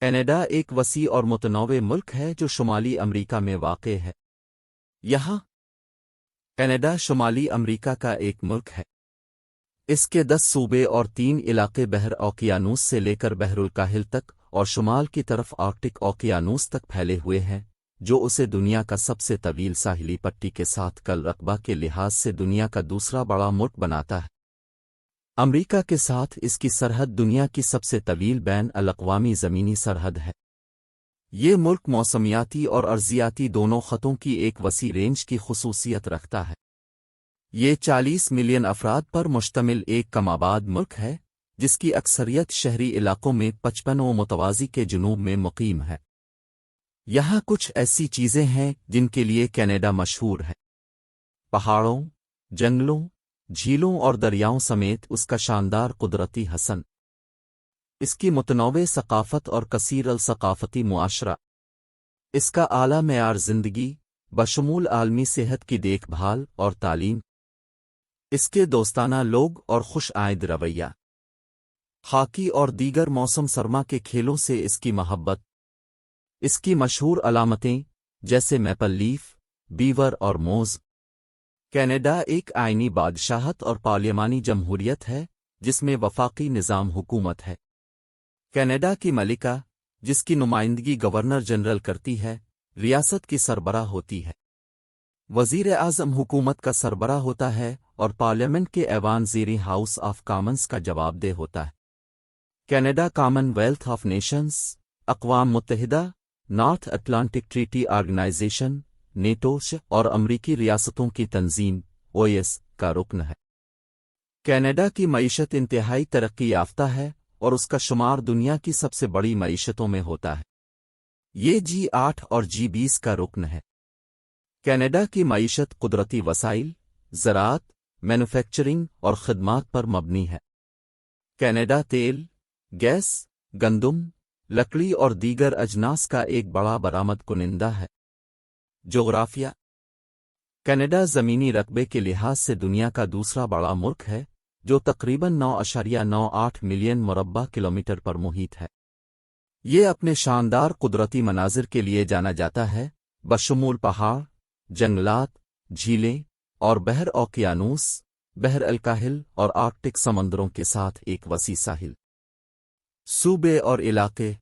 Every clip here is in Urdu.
کینیڈا ایک وسیع اور متنوع ملک ہے جو شمالی امریکہ میں واقع ہے۔ یہاں کینیڈا شمالی امریکہ کا ایک ملک ہے۔ اس کے 10 صوبے اور 3 علاقے بحر اوقیانوس سے لے کر بحر الکاہل تک اور شمال کی طرف آرکٹک اوقیانوس تک پھیلے ہوئے ہیں، جو اسے دنیا کا سب سے طویل ساحلی پٹی کے ساتھ کل رقبہ کے لحاظ سے دنیا کا دوسرا بڑا ملک بناتا ہے۔ امریکہ کے ساتھ اس کی سرحد دنیا کی سب سے طویل بین الاقوامی زمینی سرحد ہے۔ یہ ملک موسمیاتی اور ارضیاتی دونوں خطوں کی ایک وسیع رینج کی خصوصیت رکھتا ہے۔ یہ 40 ملین افراد پر مشتمل ایک کم آباد ملک ہے، جس کی اکثریت شہری علاقوں میں 55 و متوازی کے جنوب میں مقیم ہے۔ یہاں کچھ ایسی چیزیں ہیں جن کے لیے کینیڈا مشہور ہے: پہاڑوں، جنگلوں، جھیلوں اور دریاؤں سمیت اس کا شاندار قدرتی حسن، اس کی متنوع ثقافت اور کثیر الثقافتی معاشرہ، اس کا اعلیٰ معیار زندگی بشمول عالمی صحت کی دیکھ بھال اور تعلیم، اس کے دوستانہ لوگ اور خوش آئند رویہ، ہاکی اور دیگر موسم سرما کے کھیلوں سے اس کی محبت، اس کی مشہور علامتیں جیسے میپل لیف، بیور اور موز۔ کینیڈا ایک آئینی بادشاہت اور پارلیمانی جمہوریت ہے جس میں وفاقی نظام حکومت ہے۔ کینیڈا کی ملکہ، جس کی نمائندگی گورنر جنرل کرتی ہے، ریاست کی سربراہ ہوتی ہے۔ وزیر اعظم حکومت کا سربراہ ہوتا ہے اور پارلیمنٹ کے ایوان زیریں ہاؤس آف کامنز کا جواب دہ ہوتا ہے۔ Canada Commonwealth of Nations, اقوام متحدہ، North Atlantic Treaty Organization NATO اور امریکی ریاستوں کی تنظیم OAS کا رکن ہے۔ کینیڈا کی معیشت انتہائی ترقی یافتہ ہے اور اس کا شمار دنیا کی سب سے بڑی معیشتوں میں ہوتا ہے۔ یہ G8 اور G20 کا رکن ہے۔ کینیڈا کی معیشت قدرتی وسائل، زراعت، مینوفیکچرنگ اور خدمات پر مبنی ہے۔ کینیڈا تیل، گیس، گندم، لکڑی اور دیگر اجناس کا ایک بڑا برآمد کنندہ ہے۔ جغرافیہ: کینیڈا زمینی رقبے کے لحاظ سے دنیا کا دوسرا بڑا ملک ہے، جو تقریباً 9.98 ملین مربع کلومیٹر پر محیط ہے۔ یہ اپنے شاندار قدرتی مناظر کے لیے جانا جاتا ہے، بشمول پہاڑ، جنگلات، جھیلیں اور بحر اوقیانوس، بحر الکاہل اور آرکٹک سمندروں کے ساتھ ایک وسیع ساحل۔ صوبے اور علاقے: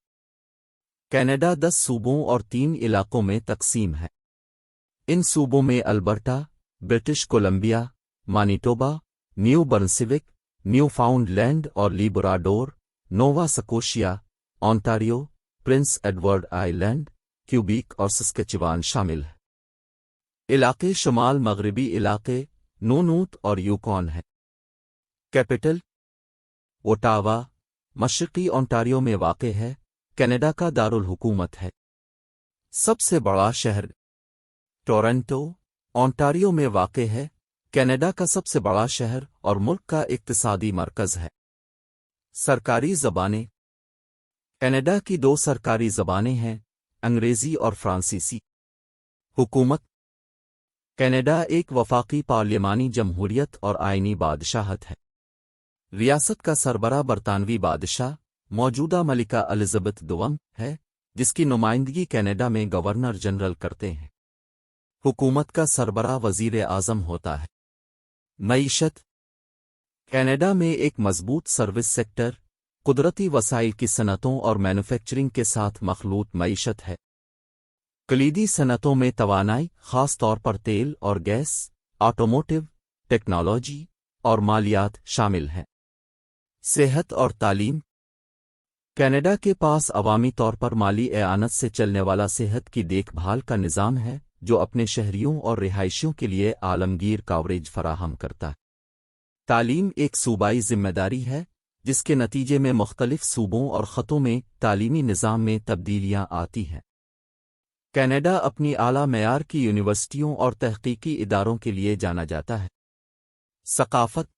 کینیڈا 10 صوبوں اور 3 علاقوں میں تقسیم ہے۔ ان صوبوں میں Alberta, British Columbia, Manitoba, New Brunswick, Newfoundland اور Labrador, Nova Scotia, Ontario, Prince Edward Island, Quebec اور سسکچوان شامل ہیں۔ علاقے: شمال مغربی علاقے، نونوت اور یوکون ہے۔ کیپٹل: اوٹاوا، مشرقی اونٹاریو میں واقع ہے، کینیڈا کا دارالحکومت ہے۔ سب سے بڑا شہر ٹورنٹو، اونٹاریو میں واقع ہے، کینیڈا کا سب سے بڑا شہر اور ملک کا اقتصادی مرکز ہے۔ سرکاری زبانیں: کینیڈا کی 2 سرکاری زبانیں ہیں، انگریزی اور فرانسیسی۔ حکومت: کینیڈا ایک وفاقی پارلیمانی جمہوریت اور آئینی بادشاہت ہے۔ ریاست کا سربراہ برطانوی بادشاہ، موجودہ ملکہ الزبتھ دوم ہے، جس کی نمائندگی کینیڈا میں گورنر جنرل کرتے ہیں۔ حکومت کا سربراہ وزیر اعظم ہوتا ہے۔ معیشت: کینیڈا میں ایک مضبوط سروس سیکٹر، قدرتی وسائل کی صنعتوں اور مینوفیکچرنگ کے ساتھ مخلوط معیشت ہے۔ کلیدی صنعتوں میں توانائی، خاص طور پر تیل اور گیس، آٹوموٹیو، ٹیکنالوجی اور مالیات شامل ہیں۔ صحت اور تعلیم: کینیڈا کے پاس عوامی طور پر مالی اعانت سے چلنے والا صحت کی دیکھ بھال کا نظام ہے، جو اپنے شہریوں اور رہائشیوں کے لیے عالمگیر کوریج فراہم کرتا ہے۔ تعلیم ایک صوبائی ذمہ داری ہے، جس کے نتیجے میں مختلف صوبوں اور خطوں میں تعلیمی نظام میں تبدیلیاں آتی ہیں۔ کینیڈا اپنی اعلیٰ معیار کی یونیورسٹیوں اور تحقیقی اداروں کے لیے جانا جاتا ہے۔ ثقافت: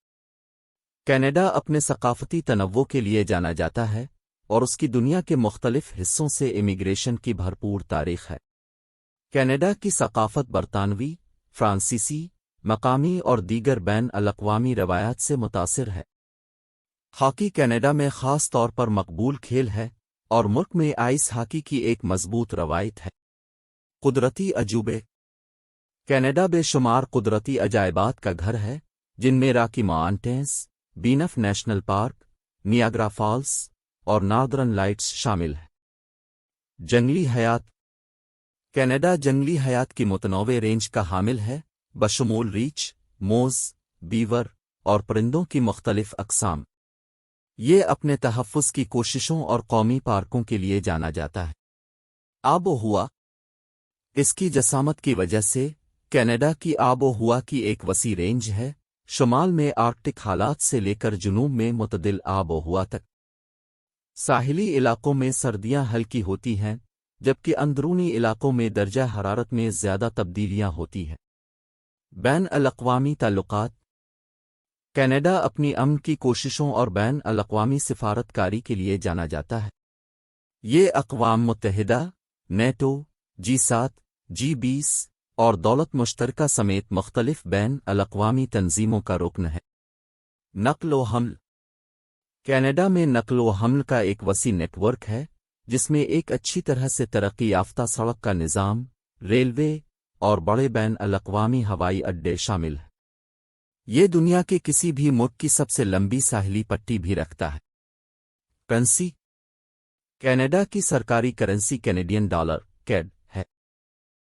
کینیڈا اپنے ثقافتی تنوع کے لیے جانا جاتا ہے اور اس کی دنیا کے مختلف حصوں سے امیگریشن کی بھرپور تاریخ ہے۔ کینیڈا کی ثقافت برطانوی، فرانسیسی، مقامی اور دیگر بین الاقوامی روایات سے متاثر ہے۔ ہاکی کینیڈا میں خاص طور پر مقبول کھیل ہے، اور ملک میں آئس ہاکی کی ایک مضبوط روایت ہے۔ قدرتی عجوبے۔ کینیڈا بے شمار قدرتی عجائبات کا گھر ہے، جن میں Rocky Mountains, Banff National Park, Niagara Falls اور ناردرن لائٹس شامل ہیں۔ جنگلی حیات۔ کینیڈا جنگلی حیات کی متنوع رینج کا حامل ہے، بشمول ریچھ، موز، بیور اور پرندوں کی مختلف اقسام۔ یہ اپنے تحفظ کی کوششوں اور قومی پارکوں کے لیے جانا جاتا ہے۔ آب و ہوا۔ اس کی جسامت کی وجہ سے کینیڈا کی آب و ہوا کی ایک وسیع رینج ہے، شمال میں آرکٹک حالات سے لے کر جنوب میں معتدل آب و ہوا تک۔ ساحلی علاقوں میں سردیاں ہلکی ہوتی ہیں، جبکہ اندرونی علاقوں میں درجہ حرارت میں زیادہ تبدیلیاں ہوتی ہیں۔ بین الاقوامی تعلقات۔ کینیڈا اپنی امن کی کوششوں اور بین الاقوامی سفارت کاری کے لیے جانا جاتا ہے۔ یہ اقوام متحدہ، نیٹو، G7، G20 اور دولت مشترکہ سمیت مختلف بین الاقوامی تنظیموں کا رکن ہے۔ نقل و حمل۔ کینیڈا میں نقل و حمل کا ایک وسیع نیٹ ورک ہے، جس میں ایک اچھی طرح سے ترقی یافتہ سڑک کا نظام، ریلوے اور بڑے بین الاقوامی ہوائی اڈے شامل ہیں۔ یہ دنیا کے کسی بھی ملک کی سب سے لمبی ساحلی پٹی بھی رکھتا ہے۔ کرنسی۔ کینیڈا کی سرکاری کرنسی کینیڈین ڈالر، کیڈ